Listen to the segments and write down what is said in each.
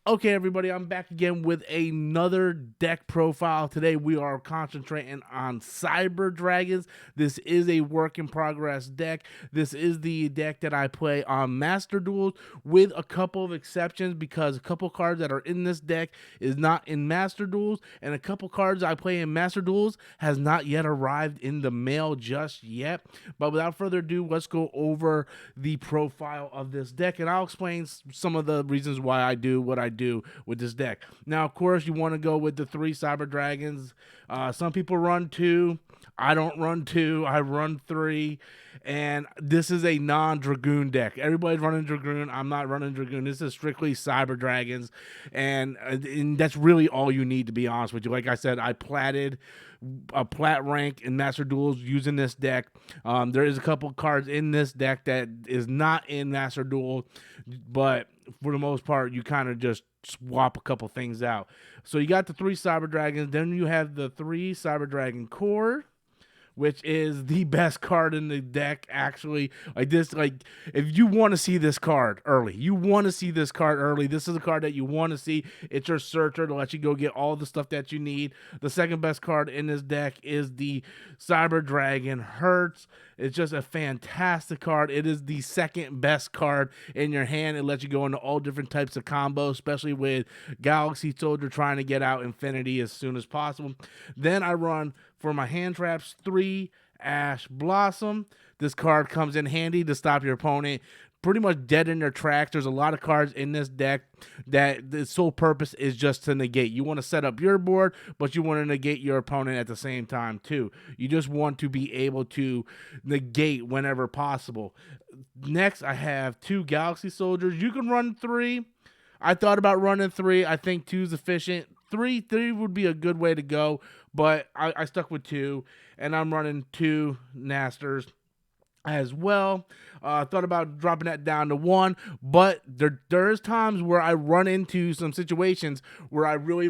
Okay, everybody, I'm back again with another deck profile. Today, we are concentrating on Cyber Dragons. This is a work in progress deck. This is the deck that I play on Master Duels, with a couple of exceptions because a couple cards that are in this deck is not in Master Duels, and a couple cards I play in Master Duels has not yet arrived in the mail just yet. But without further ado, let's go over the profile of this deck, and I'll explain some of the reasons why I do what I do with this deck. Now, of course, you want to go with the 3 Cyber Dragons. Some people run 2. I don't run 2. I run 3. And this is a non-Dragoon deck. Everybody's running Dragoon. I'm not running Dragoon. This is strictly Cyber Dragons. And that's really all you need, to be honest with you. Like I said, I platted a plat rank in Master Duels using this deck. There is a couple cards in this deck that is not in Master Duel, but for the most part, you kind of just swap a couple things out. So you got the 3 Cyber Dragons, then you have the 3 Cyber Dragon Core, which is the best card in the deck, actually. Like this, like, if you want to see this card early, this is a card that you want to see. It's your searcher to let you go get all the stuff that you need. The second best card in this deck is the Cyber Dragon Hertz. It's just a fantastic card. It is the second best card in your hand. It lets you go into all different types of combos, especially with Galaxy Soldier trying to get out Infinity as soon as possible. Then I run, for my hand traps, 3 Ash Blossom. This card comes in handy to stop your opponent pretty much dead in their tracks. There's a lot of cards in this deck that the sole purpose is just to negate. You want to set up your board, but you want to negate your opponent at the same time too. You just want to be able to negate whenever possible. Next, I have 2 Galaxy Soldiers. You can run 3. I thought about running 3. I think 2 is efficient. Three would be a good way to go, but I stuck with 2, and I'm running 2 Nasters as well. Thought about dropping that down to 1, but there's times where I run into some situations where I really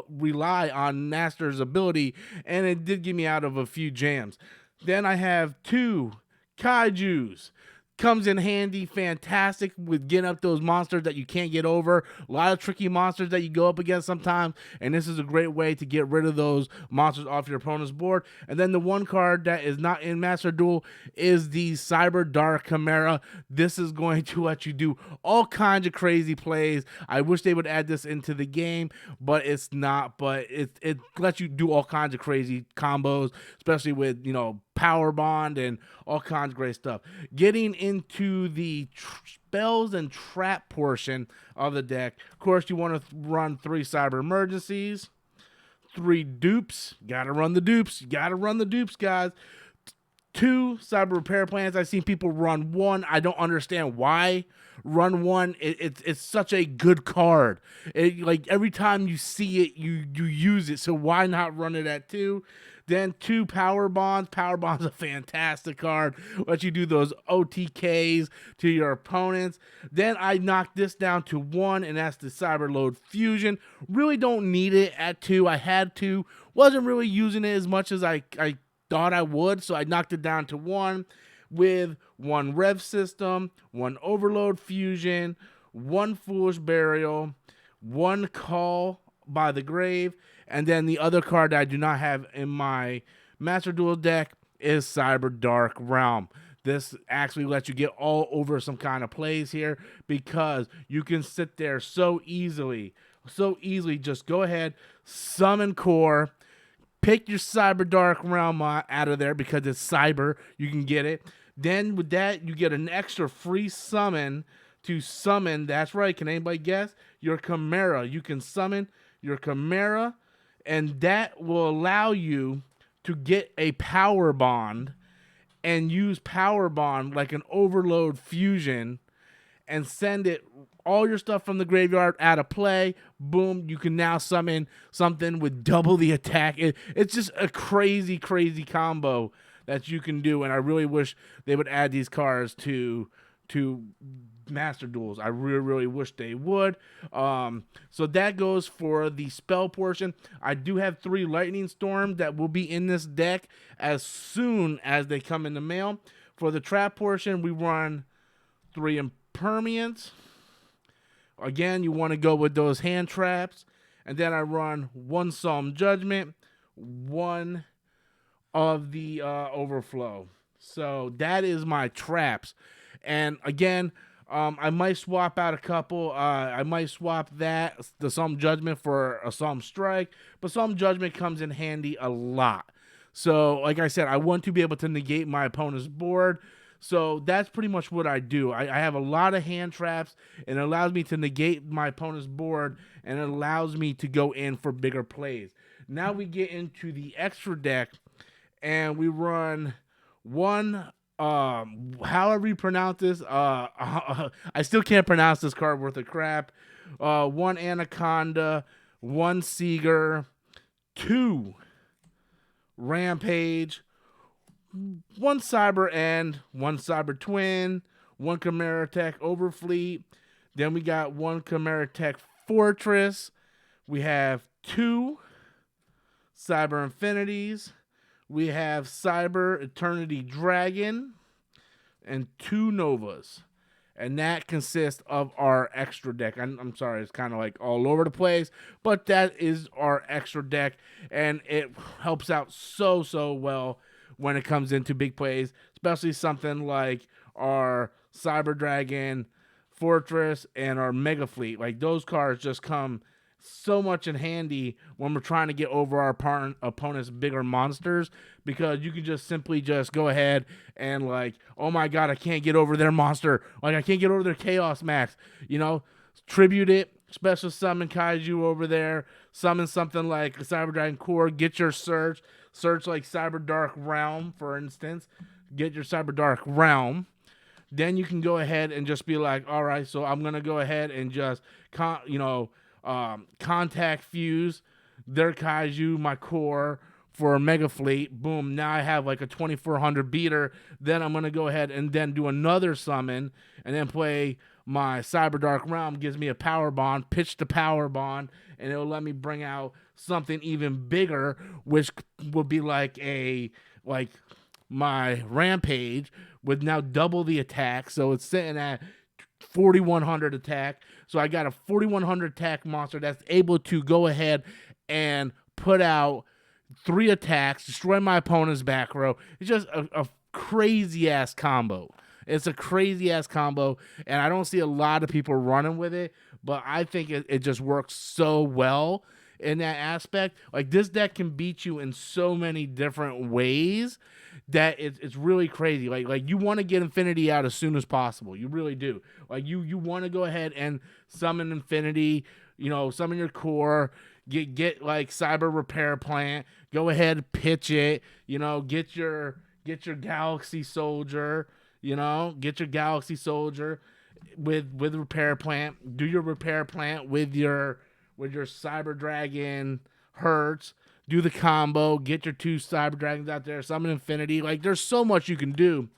rely on Naster's ability, and it did get me out of a few jams. Then I have 2 Kaijus. Comes in handy, fantastic with getting up those monsters that you can't get over. A lot of tricky monsters that you go up against sometimes, and this is a great way to get rid of those monsters off your opponent's board. And then the one card that is not in Master Duel is the Cyber Dark Chimera. This is going to let you do all kinds of crazy plays. I wish they would add this into the game, but it's not. But it lets you do all kinds of crazy combos, especially with, Power Bond and all kinds of great stuff. Getting into the spells and trap portion of the deck, of course, you want to run 3 Cyber Emergencies, 3 dupes. Gotta run the dupes. You gotta run the dupes, guys. 2 Cyber Repair Plans. I've seen people run 1. I don't understand why. Run 1. It's such a good card. Like every time you see it, you use it. So why not run it at 2? Then 2 Power Bonds. Power Bonds, a fantastic card. Let you do those OTKs to your opponents. Then I knocked this down to 1, and that's the Cyber Load Fusion. Really don't need it at 2. I had to. Wasn't really using it as much as I thought I would, so I knocked it down to 1 with 1 Rev System, 1 Overload Fusion, 1 Foolish Burial, 1 Call by the Grave, and then the other card that I do not have in my Master Duel deck is Cyber Dark Realm. This actually lets you get all over some kind of plays here because you can sit there so easily, just go ahead, summon Core, pick your Cyber Dark Realm out of there because it's cyber. You can get it. Then with that, you get an extra free summon to summon. That's right. Can anybody guess? Your Chimera. You can summon your Chimera, and that will allow you to get a Power Bond and use Power Bond like an Overload Fusion and send it all your stuff from the graveyard out of play. Boom, you can now summon something with double the attack. It's just a crazy, crazy combo that you can do, and I really wish they would add these cards to Master Duels. I really, really wish they would. So that goes for the spell portion. I do have 3 Lightning Storm that will be in this deck as soon as they come in the mail. For the trap portion, we run 3 Impermeance, Again, you want to go with those hand traps. And then I run 1 Solemn Judgment, 1 of the Overflow. So that is my traps. And again, I might swap out a couple. I might swap the Solemn Judgment for a Solemn Strike, but Solemn Judgment comes in handy a lot. So, like I said, I want to be able to negate my opponent's board. So that's pretty much what I do. I have a lot of hand traps, and it allows me to negate my opponent's board, and it allows me to go in for bigger plays. Now we get into the extra deck, and we run 1, however you pronounce this. I still can't pronounce this card worth of crap. 1 Anaconda, 1 Seeger, 2 Rampage, 1 Cyber End, 1 Cyber Twin, 1 Chimera Tech Overfleet. Then we got 1 Chimera Tech Fortress. We have 2 Cyber Infinities. We have Cyber Eternity Dragon and 2 Novas. And that consists of our extra deck. I'm sorry, it's kind of like all over the place, but that is our extra deck, and it helps out so well when it comes into big plays, especially something like our Cyber Dragon, Fortress, and our Mega Fleet. Like, those cards just come so much in handy when we're trying to get over our opponent's bigger monsters, because you can just simply just go ahead and, like, oh my god, I can't get over their monster, like I can't get over their Chaos Max, tribute it, special summon Kaiju over there, summon something like a Cyber Dragon Core, get your search like Cyber Dark Realm, for instance, get your Cyber Dark Realm. Then you can go ahead and just be like, all right, so I'm gonna go ahead and just contact fuse their Kaiju, my core, for a Mega Fleet. Boom, now I have like a 2400 beater. Then I'm going to go ahead and then do another summon and then play my Cyber Dark Realm, gives me a power bond, pitch the power bond, and it'll let me bring out something even bigger, which will be like my Rampage with now double the attack. So it's sitting at 4100 attack. So I got a 4100 attack monster that's able to go ahead and put out 3 attacks, destroy my opponent's back row. It's just a crazy ass combo. It's a crazy ass combo, and I don't see a lot of people running with it, but I think it just works so well in that aspect. Like, this deck can beat you in so many different ways that it's really crazy. Like you want to get Infinity out as soon as possible. You really do. Like, you want to go ahead and summon Infinity, summon your core, get like Cyber Repair Plant, go ahead, pitch it, get your Galaxy Soldier, get your Galaxy Soldier with Repair Plant, do your Repair Plant with your Cyber Dragon Hertz, do the combo, get your 2 Cyber Dragons out there, summon Infinity. Like, there's so much you can do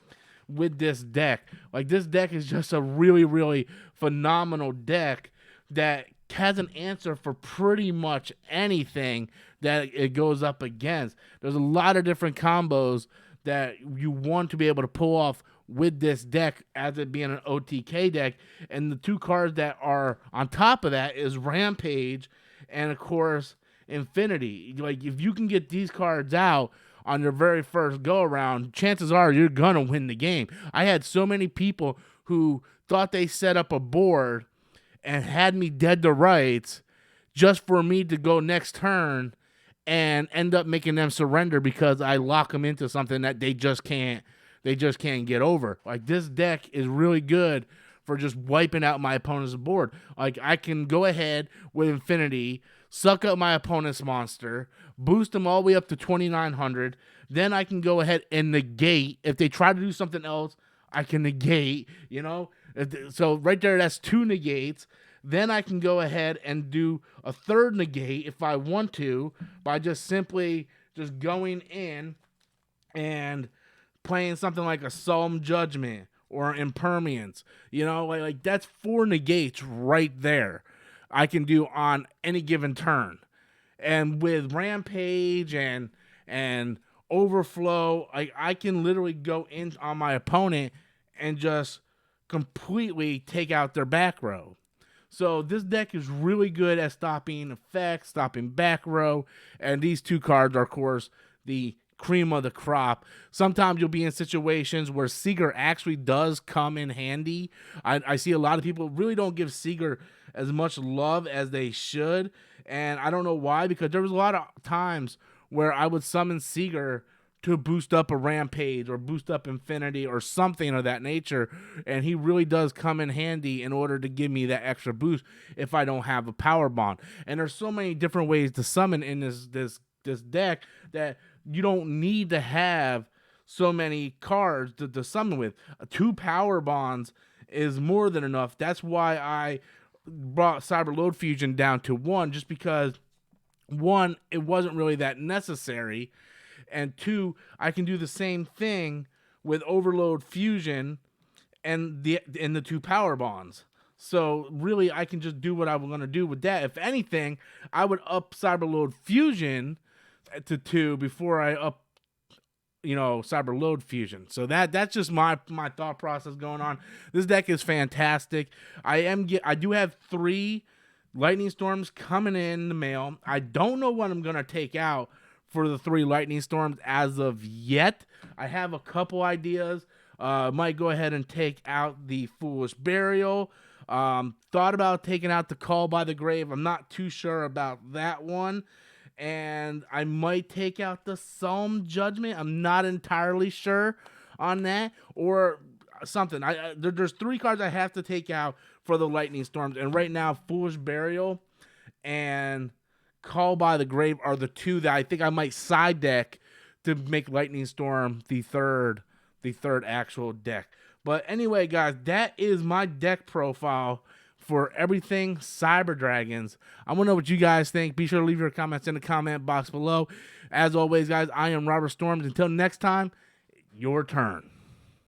with this deck. Like, this deck is just a really, really phenomenal deck that has an answer for pretty much anything that it goes up against. There's a lot of different combos that you want to be able to pull off with this deck, as it being an OTK deck. And the 2 cards that are on top of that is Rampage and, of course, Infinity. Like, if you can get these cards out on your very first go around, chances are you're gonna win the game. I had so many people who thought they set up a board and had me dead to rights just for me to go next turn and end up making them surrender because I lock them into something that they just can't get over. Like, this deck is really good for just wiping out my opponent's board. Like, I can go ahead with Infinity, suck up my opponent's monster, boost them all the way up to 2900. Then I can go ahead and negate. If they try to do something else, I can negate, So right there, that's 2 negates. Then I can go ahead and do a 3rd negate if I want to, by just simply just going in and playing something like a Solemn Judgment or Impermanence. Like that's 4 negates right there I can do on any given turn. And with Rampage and Overflow, I can literally go in on my opponent and just completely take out their back row. So this deck is really good at stopping effects, stopping back row, and these two cards are, of course, the cream of the crop. Sometimes you'll be in situations where Seeger actually does come in handy. I see a lot of people really don't give Seeger as much love as they should, and I don't know why, because there was a lot of times where I would summon Seeger to boost up a Rampage or boost up Infinity or something of that nature, and he really does come in handy in order to give me that extra boost if I don't have a Power Bond. And there's so many different ways to summon in this deck that you don't need to have so many cards to summon with. 2 Power Bonds is more than enough. That's why I brought Cyber Load Fusion down to 1, just because 1, it wasn't really that necessary, and 2, I can do the same thing with Overload Fusion and the 2 Power Bonds. So really, I can just do what I'm going to do with that. If anything, I would up Cyberload Fusion to 2 before I up, Cyberload Fusion. So that's just my thought process going on. This deck is fantastic. I do have 3 Lightning Storms coming in the mail. I don't know what I'm going to take out for the 3 Lightning Storms as of yet. I have a couple ideas. Might go ahead and take out the Foolish Burial. Thought about taking out the Call by the Grave. I'm not too sure about that one. And I might take out the Solemn Judgment. I'm not entirely sure on that. Or something. There's 3 cards I have to take out for the Lightning Storms. And right now, Foolish Burial and Call by the Grave are the 2 that I think I might side deck to make Lightning Storm the third actual deck. But anyway, guys, that is my deck profile for everything Cyber Dragons. I want to know what you guys think. Be sure to leave your comments in the comment box below. As always, guys, I am Robert Storms. Until next time, your turn.